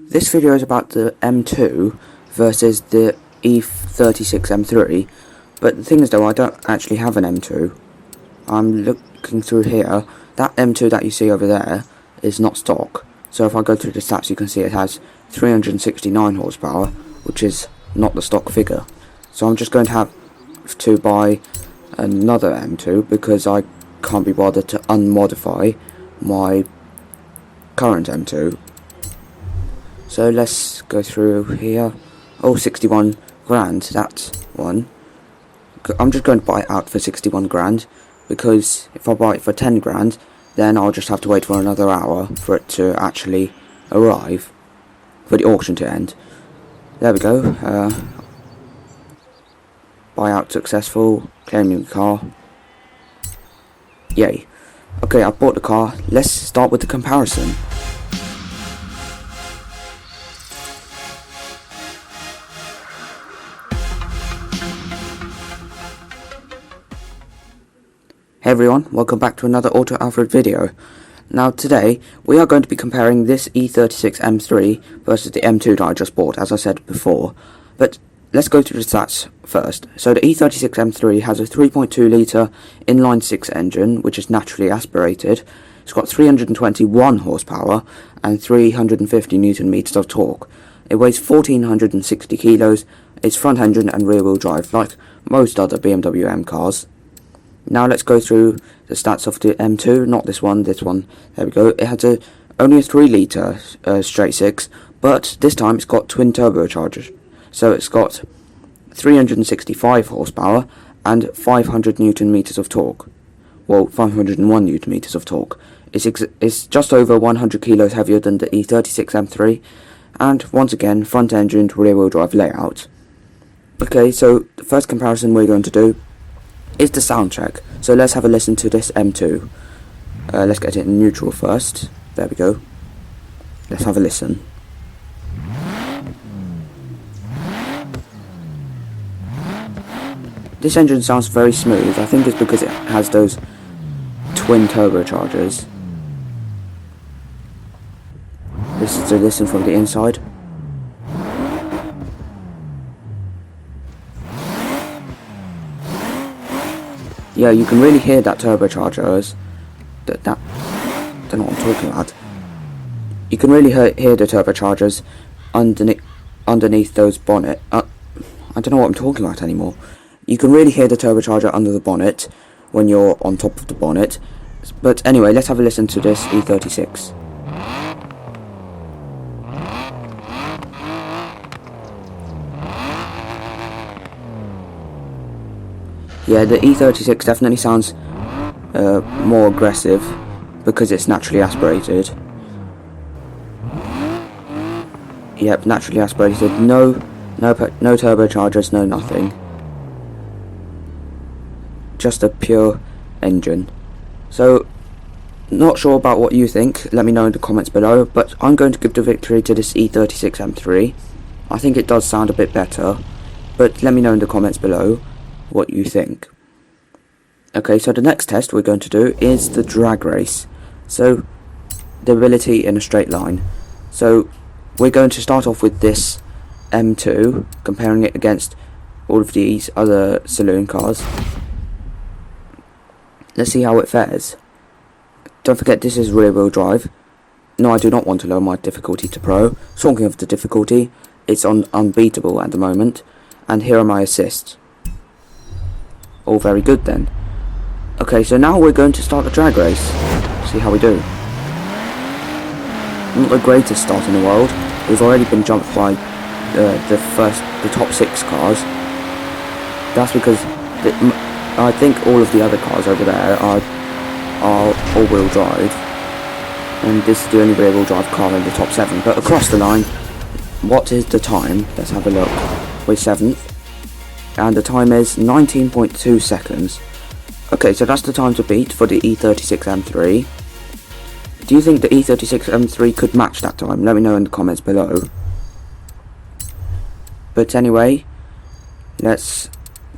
This video is about the M2 versus the E36 M3, but the thing is though, I don't actually have an M2. I'm looking through here. That M2 that you see over there is not stock, so if I go through the stats you can see it has 369 horsepower, which is not the stock figure. So I'm just going to have to buy another M2 because I can't be bothered to unmodify my current M2. So let's go through here. Oh, 61 grand, that's one. I'm just going to buy it out for 61 grand, because if I buy it for 10 grand, then I'll just have to wait for another hour for it to actually arrive, for the auction to end. There we go. Buyout successful, claiming the car. Yay. Okay, I bought the car. Let's start with the comparison. Hey everyone, welcome back to another Auto Alfred video. Now today, we are going to be comparing this E36 M3 versus the M2 that I just bought, as I said before. But let's go through the stats first. So the E36 M3 has a 3.2 litre inline-six engine, which is naturally aspirated. It's got 321 horsepower and 350 Newton meters of torque. It weighs 1460 kilos, it's front engine and rear wheel drive, like most other BMW M cars. Now let's go through the stats of the M2, not this one, there we go. It has only a 3 litre straight six, but this time it's got twin turbochargers. So it's got 365 horsepower and 500 Newton meters of torque. Well, 501 Newton meters of torque. It's just over 100 kilos heavier than the E36 M3, and once again, front engine rear wheel drive layout. Okay, so the first comparison we're going to do is the soundtrack. So let's have a listen to this M2. Let's get it in neutral first. There we go. Let's have a listen. This engine sounds very smooth. I think it's because it has those twin turbochargers. This is to listen from the inside. Yeah, you can really hear that turbochargers. Don't know what I'm talking about. You can really hear the turbochargers underneath those bonnet. I don't know what I'm talking about anymore. You can really hear the turbocharger under the bonnet when you're on top of the bonnet. But anyway, let's have a listen to this E36. Yeah, the E36 definitely sounds more aggressive because it's naturally aspirated. Yep, naturally aspirated. No turbochargers, no nothing. Just a pure engine. So, not sure about what you think. Let me know in the comments below. But I'm going to give the victory to this E36 M3. I think it does sound a bit better. But let me know in the comments below what you think. Okay, so the next test we're going to do is the drag race. So, the ability in a straight line. So, we're going to start off with this M2, comparing it against all of these other saloon cars. Let's see how it fares. Don't forget this is rear wheel drive. No, I do not want to lower my difficulty to pro. Talking of the difficulty, it's on unbeatable at the moment. And here are my assists. All very good then. Okay, so now we're going to start the drag race. See how we do. Not the greatest start in the world. We've already been jumped by the top 6 cars. That's because I think all of the other cars over there are all-wheel drive, and this is the only rear-wheel drive car in the top 7. But across the line, what is the time? Let's have a look. We're 7th. And the time is 19.2 seconds. Okay, so that's the time to beat for the E36 M3. Do you think the E36 M3 could match that time? Let me know in the comments below. But anyway, let's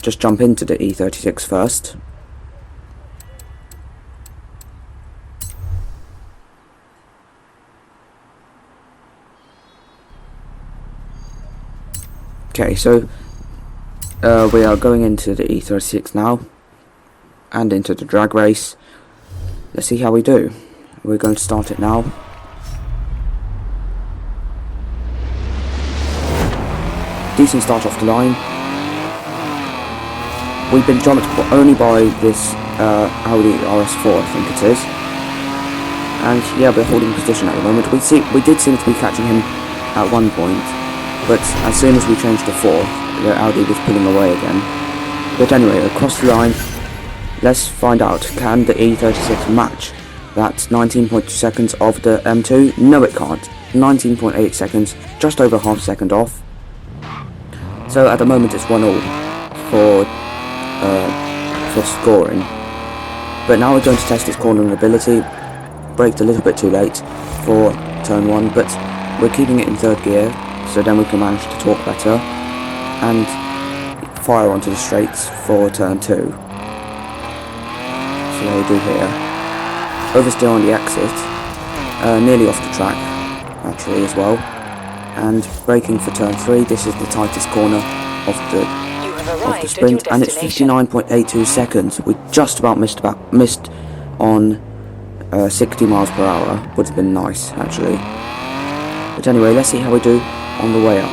just jump into the E36 first. Okay, so we are going into the E36 now, and into the drag race. Let's see how we do. We're going to start it now. Decent start off the line. We've been jumped only by this Audi RS4, I think it is. And yeah, we're holding position at the moment. We did seem to be catching him at one point, but as soon as we changed to 4th, the Audi was pulling away again. But anyway, across the line, let's find out, can the E36 match that 19.2 seconds of the M2? No, it can't. 19.8 seconds, just over half a second off. So at the moment it's 1-all for scoring. But now we're going to test its cornering ability. Braked a little bit too late for turn 1, but we're keeping it in 3rd gear, so then we can manage to torque better and fire onto the straights for turn 2. See how we do here. Oversteer on the exit, nearly off the track actually as well. And braking for turn 3. This is the tightest corner of the sprint, and it's 59.82 seconds. We just about missed on 60 miles per hour. Would have been nice actually. But anyway, let's see how we do on the way up.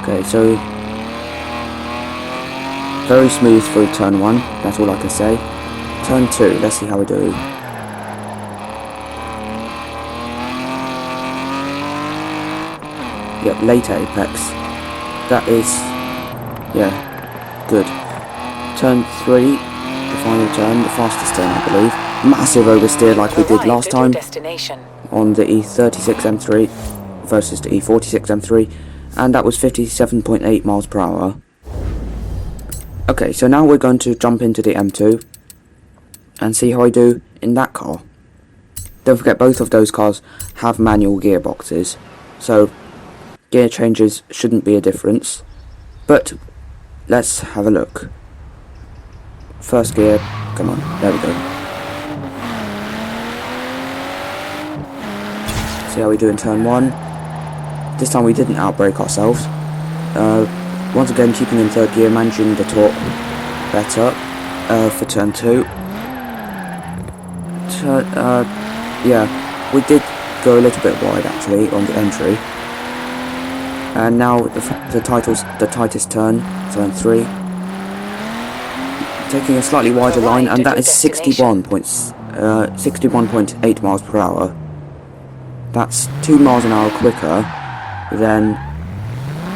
Okay, so very smooth through turn 1. That's all I can say. Turn 2. Let's see how we do. Yep, late apex. That is, yeah, good. Turn 3, the final turn, the fastest turn I believe. Massive oversteer like we did last time on the E36 M3 versus the E46 M3, and that was 57.8 miles per hour. Okay, so now we're going to jump into the M2 and see how I do in that car. Don't forget, both of those cars have manual gearboxes, so gear changes shouldn't be a difference, but let's have a look. First gear, come on, there we go. See how we do in turn 1. This time we didn't outbrake ourselves. Once again keeping in 3rd gear, managing the torque better for turn 2. Yeah, we did go a little bit wide actually on the entry. And now the tightest turn, turn 3. Taking a slightly wider line, and that is 61.8 miles per hour. That's 2 miles an hour quicker than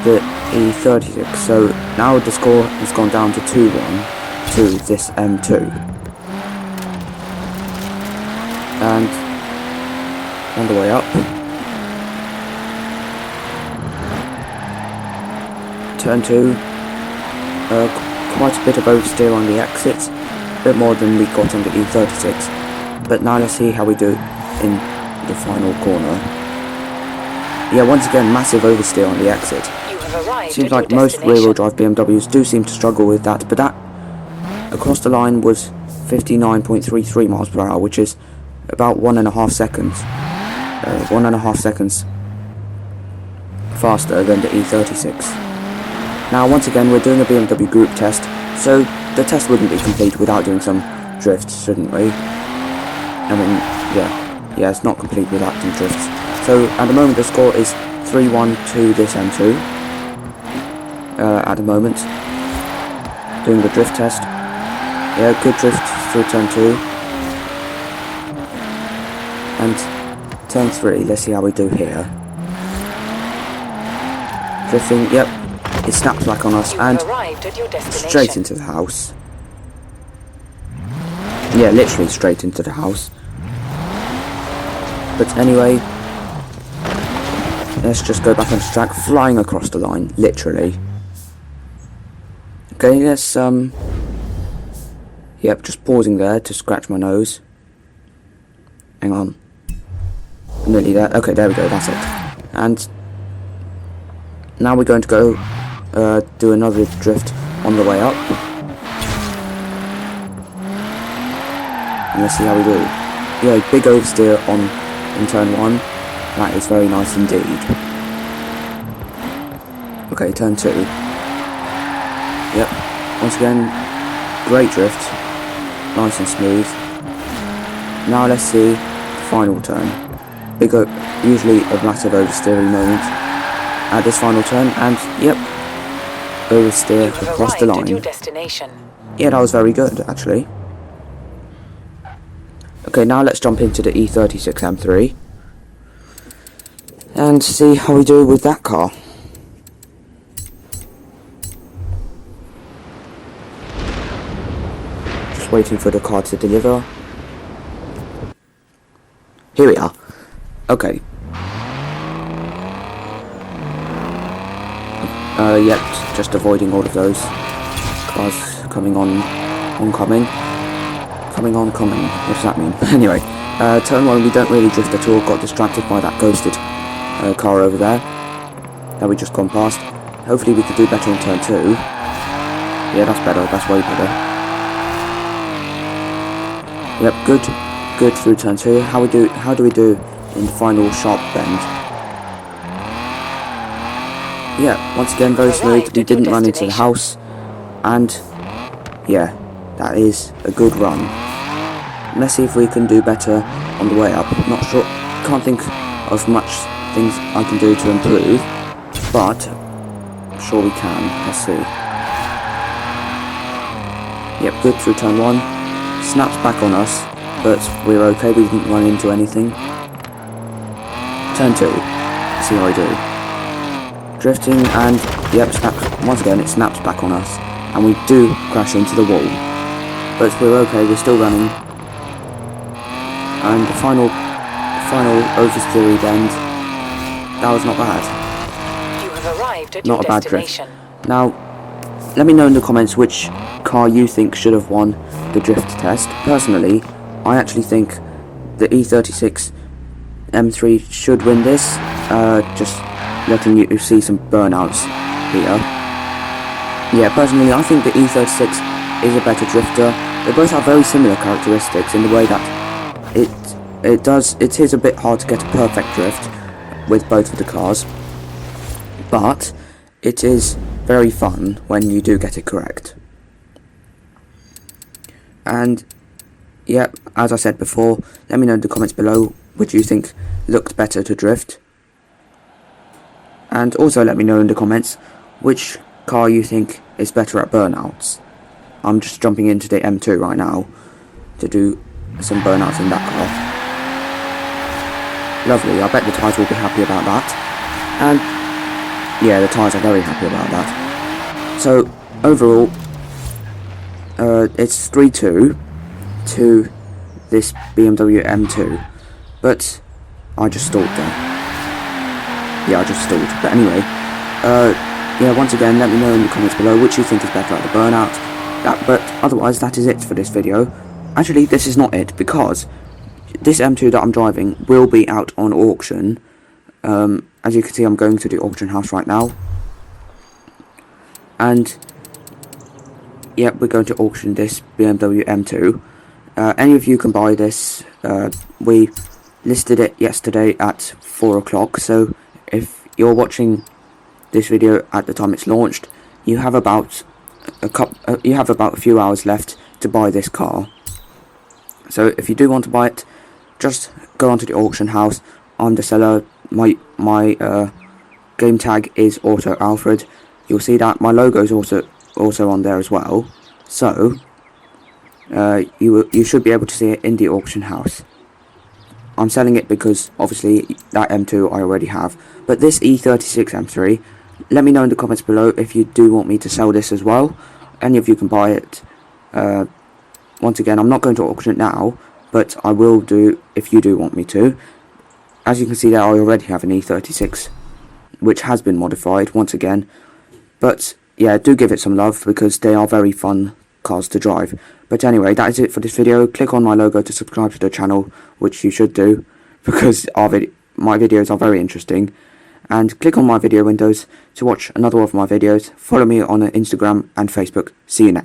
the E36. So now the score has gone down to 2-1 to this M2. And on the way up. Turn 2, quite a bit of oversteer on the exits, a bit more than we got on the E36, but now let's see how we do in the final corner. Yeah, once again, massive oversteer on the exit. Seems like most rear-wheel drive BMWs do seem to struggle with that, but that across the line was 59.33 miles per hour, which is about 1.5 seconds. 1.5 seconds faster than the E36. Now once again we're doing a BMW group test, so the test wouldn't be complete without doing some drifts, shouldn't we? I mean, yeah, it's not complete without some drifts. So at the moment the score is 3-1 to this M2. At the moment, doing the drift test. Yeah, good drift through turn 2. And turn 3, let's see how we do here. Drifting, yep. It snaps back on us and straight into the house. Yeah, literally straight into the house. But anyway, let's just go back onto track, flying across the line, literally. Okay, let's yep, just pausing there to scratch my nose. Hang on. Nearly there. Okay, there we go, that's it. And now we're going to go do another drift on the way up. And let's see how we do. Yeah, big oversteer in turn 1. That is very nice indeed. Okay, turn 2. Yep, once again, great drift, nice and smooth. Now let's see the final turn. Usually a massive oversteering moment at this final turn, and yep, oversteer across the line. Yeah, that was very good actually. Okay, now let's jump into the E36 M3 and see how we do with that car. Just waiting for the car to deliver. Here we are. Okay. Yep, just avoiding all of those cars coming on, oncoming. Coming on, coming. What does that mean? Anyway, turn 1 we don't really drift at all. Got distracted by that ghosted car over there that we just gone past. Hopefully we could do better in turn 2. Yeah, that's better. That's way better. Yep, good through turn 2. How do we do in the final sharp bend? Yeah, once again very smooth. We didn't run into the house, and yeah, that is a good run. Let's see if we can do better on the way up. Not sure, can't think of much things I can do to improve, but I'm sure we can. Let's see. Yep, good through turn 1. Snaps back on us, but we're okay. We didn't run into anything. Turn 2. Let's see how I do. Drifting, and yep, once again it snaps back on us, and we do crash into the wall, but we're okay. We're still running, and the final oversteery bend, that was not bad. You have arrived at not your a bad destination. drift. Now let me know in the comments which car you think should have won the drift test. Personally, I actually think the E36 M3 should win this. Just letting you see some burnouts here. Yeah, personally I think the E36 is a better drifter. They both have very similar characteristics in the way that it is a bit hard to get a perfect drift with both of the cars, but it is very fun when you do get it correct. And yeah, as I said before, let me know in the comments below which you think looked better to drift. And also let me know in the comments which car you think is better at burnouts. I'm just jumping into the M2 right now to do some burnouts in that car. Lovely, I bet the tyres will be happy about that. And yeah, the tyres are very happy about that. So overall, it's 3-2 to this BMW M2. But I just stalled there. Yeah, I just stalled. But anyway, yeah, once again, let me know in the comments below which you think is better at the burnout. But otherwise, that is it for this video. Actually, this is not it, because this M2 that I'm driving will be out on auction. As you can see, I'm going to the auction house right now. And, yeah, we're going to auction this BMW M2. Any of you can buy this. We listed it yesterday at 4 o'clock, so if you're watching this video at the time it's launched, you have about a few hours left to buy this car. So if you do want to buy it, just go onto the auction house. I'm the seller. My game tag is Auto Alfred. You'll see that my logo is also on there as well. So you should be able to see it in the auction house. I'm selling it because obviously that M2 I already have. But this E36 M3, let me know in the comments below if you do want me to sell this as well. Any of you can buy it. Once again, I'm not going to auction it now, but I will do if you do want me to. As you can see there, I already have an E36, which has been modified once again. But yeah, do give it some love because they are very fun cars to drive. But anyway, that is it for this video. Click on my logo to subscribe to the channel, which you should do, because my videos are very interesting. And click on my video windows to watch another of my videos. Follow me on Instagram and Facebook. See you next.